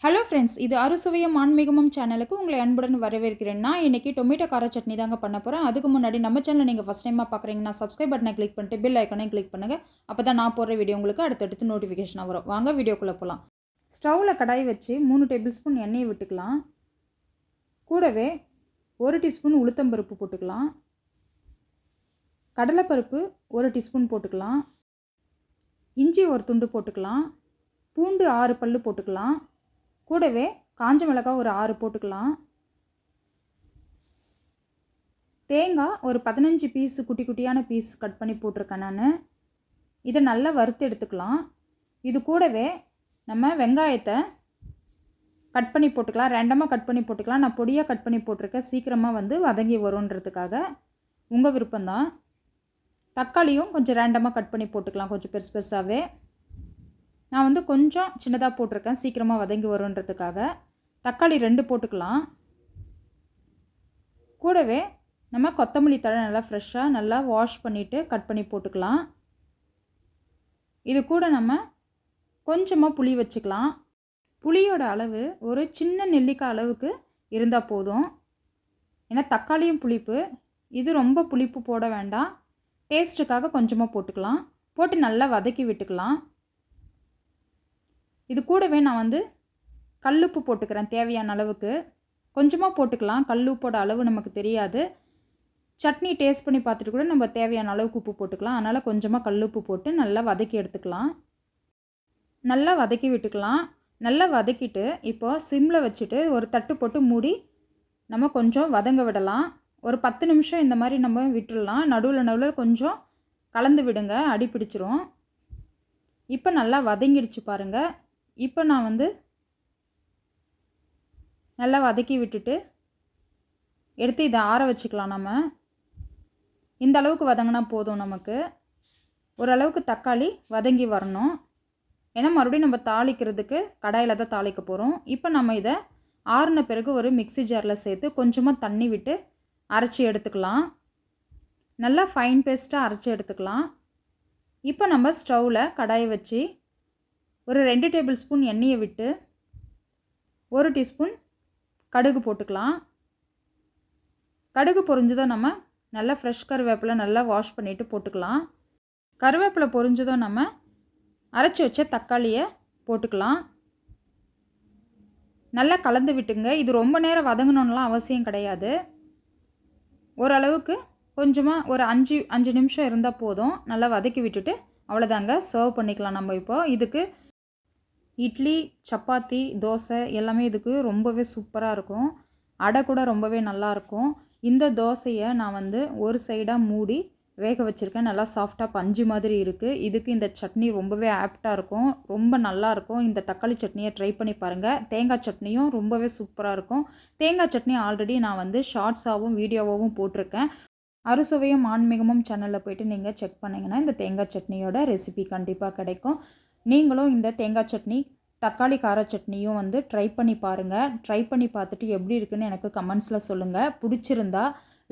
Hello friends, இது அறுசுவையும் ஆன்மீகமும் சேனலுக்கு உங்களை அன்புடன் வரவேற்கிறேன். நான் இன்றைக்கி டொமேட்டோ கார சட்னி தாங்க பண்ண போகிறேன். அதுக்கு முன்னாடி நம்ம சேனலை நீங்கள் ஃபஸ்ட் டைமாக பார்க்குறீங்கன்னா சப்ஸ்கிரைப் பட்டனை கிளிக் பண்ணிட்டு பெல் ஐக்கனையும் கிளிக் பண்ணுங்கள். அப்போ தான் நான் போடுற வீடியோ உங்களுக்கு அடுத்தடுத்து நோட்டிஃபிகேஷனாக வரும். வாங்க வீடியோக்குள்ளே போகலாம். ஸ்டவ்வில் கடாய் வச்சு 3 டேபிள் ஸ்பூன் எண்ணெயை விட்டுக்கலாம். கூடவே 1 டீஸ்பூன் உளுத்தம்பருப்பு போட்டுக்கலாம். கடலைப்பருப்பு 1 டீஸ்பூன் போட்டுக்கலாம். இஞ்சி ஒரு துண்டு போட்டுக்கலாம். பூண்டு 6 பல் போட்டுக்கலாம். கூடவே காஞ்ச மிளகாய் ஒரு 6 போட்டுக்கலாம். தேங்காய் ஒரு 15 பீஸ் குட்டி குட்டியான பீஸ் கட் பண்ணி போட்டிருக்கேன் நான். இதை நல்லா வறுத்து எடுத்துக்கலாம். இது கூடவே நம்ம வெங்காயத்தை கட் பண்ணி போட்டுக்கலாம். ரேண்டமாக கட் பண்ணி போட்டுக்கலாம். நான் பொடியாக கட் பண்ணி போட்டிருக்கேன், சீக்கிரமாக வதங்கி வரும்ன்றதுக்காக. உங்கள் விருப்பம்தான். தக்காளியும் கொஞ்சம் ரேண்டமாக கட் பண்ணி போட்டுக்கலாம், கொஞ்சம் பெருசு பெருசாகவே. நான் கொஞ்சம் சின்னதாக போட்டிருக்கேன், சீக்கிரமாக வதங்கி வருன்றதுக்காக. தக்காளி 2 போட்டுக்கலாம். கூடவே நம்ம கொத்தமல்லி தழை நல்லா ஃப்ரெஷ்ஷாக நல்லா வாஷ் பண்ணிவிட்டு கட் பண்ணி போட்டுக்கலாம். இது கூட நம்ம கொஞ்சமாக புளி வச்சுக்கலாம். புளியோட அளவு ஒரு சின்ன நெல்லிக்காய் அளவுக்கு இருந்தால் போதும். ஏன்னா தக்காளியும் புளிப்பு, இது ரொம்ப புளிப்பு போட வேண்டாம். டேஸ்ட்டுக்காக கொஞ்சமாக போட்டுக்கலாம். போட்டு நல்லா வதக்கி விட்டுக்கலாம். இது கூடவே நான் கல்லுப்பு போட்டுக்கிறேன் தேவையான அளவுக்கு. கொஞ்சமாக போட்டுக்கலாம், கல்லுப்போட அளவு நமக்கு தெரியாது. சட்னி டேஸ்ட் பண்ணி பார்த்துட்டு கூட நம்ம தேவையான அளவுக்கு உப்பு போட்டுக்கலாம். அதனால் கொஞ்சமாக கல்லுப்பு போட்டு நல்லா வதக்கி எடுத்துக்கலாம். நல்லா வதக்கி விட்டுக்கலாம். நல்லா வதக்கிட்டு இப்போது சிம்மில் வச்சுட்டு ஒரு தட்டு போட்டு மூடி நம்ம கொஞ்சம் வதங்க விடலாம். ஒரு 10 நிமிஷம் இந்த மாதிரி நம்ம விட்டுடலாம். நடுவில் கொஞ்சம் கலந்து விடுங்க, அடி பிடிச்சிரும். இப்போ நல்லா வதங்கிடுச்சு பாருங்கள். இப்போ நான் நல்லா வதக்கி விட்டுட்டு எடுத்து இதை ஆற வச்சுக்கலாம். நம்ம இந்த அளவுக்கு வதங்கினா போதும். நமக்கு ஓரளவுக்கு தக்காளி வதங்கி வரணும். ஏன்னா மறுபடியும் நம்ம தாளிக்கிறதுக்கு கடாயில் தான் தாளிக்க போகிறோம். இப்போ நம்ம இதை ஆறின பிறகு ஒரு மிக்ஸி ஜாரில் சேர்த்து கொஞ்சமாக தண்ணி விட்டு அரைச்சி எடுத்துக்கலாம். நல்லா ஃபைன் பேஸ்ட்டாக அரைச்சி எடுத்துக்கலாம். இப்போ நம்ம ஸ்டவ்வில் கடாயை வச்சு ஒரு 2 டேபிள் ஸ்பூன் எண்ணெயை விட்டு 1 டீஸ்பூன் கடுகு போட்டுக்கலாம். கடுகு பொரிஞ்சதும் நம்ம நல்லா ஃப்ரெஷ் கருவேப்பிலை நல்லா வாஷ் பண்ணிவிட்டு போட்டுக்கலாம். கருவேப்பிலை பொரிஞ்சதும் நம்ம அரைச்சி வச்ச தக்காளியை போட்டுக்கலாம். நல்லா கலந்து விட்டுங்க. இது ரொம்ப நேரம் வதங்கணும்லாம் அவசியம் கிடையாது. ஓரளவுக்கு கொஞ்சமாக ஒரு 5 நிமிஷம் இருந்தால் போதும். நல்லா வதக்கி விட்டுட்டு அவ்வளோதாங்க, சர்வ் பண்ணிக்கலாம். நம்ம இப்போது இதுக்கு இட்லி, சப்பாத்தி, தோசை எல்லாமே இதுக்கு ரொம்பவே சூப்பராக இருக்கும். அடை கூட ரொம்பவே நல்லாயிருக்கும். இந்த தோசையை நான் ஒரு சைடாக மூடி வேக வச்சுருக்கேன். நல்லா சாஃப்டாக பஞ்சு மாதிரி இருக்குது. இதுக்கு இந்த சட்னி ரொம்பவே ஆப்டாக இருக்கும், ரொம்ப நல்லாயிருக்கும். இந்த தக்காளி சட்னியை ட்ரை பண்ணி பாருங்கள். தேங்காய் சட்னியும் ரொம்பவே சூப்பராக இருக்கும். தேங்காய் சட்னி ஆல்ரெடி நான் ஷார்ட்ஸாகவும் வீடியோவாகவும் போட்டிருக்கேன். அறுசுவையும் ஆன்மீகமும் சேனலில் போய்ட்டு நீங்கள் செக் பண்ணிங்கன்னா இந்த தேங்காய் சட்னியோட ரெசிபி கண்டிப்பாக கிடைக்கும். நீங்களும் இந்த தேங்காய் சட்னி, தக்காளி கார சட்னியும் ட்ரை பண்ணி பாருங்கள். ட்ரை பண்ணி பார்த்துட்டு எப்படி இருக்குன்னு எனக்கு கமெண்ட்ஸில் சொல்லுங்கள். பிடிச்சிருந்தா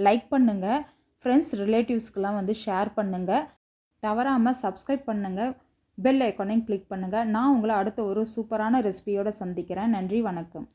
லைக் பண்ணுங்கள். ஃப்ரெண்ட்ஸ் ரிலேட்டிவ்ஸ்க்கெலாம் ஷேர் பண்ணுங்கள். தவறாமல் சப்ஸ்கிரைப் பண்ணுங்கள். பெல் ஐக்கானையும் கிளிக் பண்ணுங்கள். நான் உங்களை அடுத்த ஒரு சூப்பரான ரெசிபியோடு சந்திக்கிறேன். நன்றி, வணக்கம்.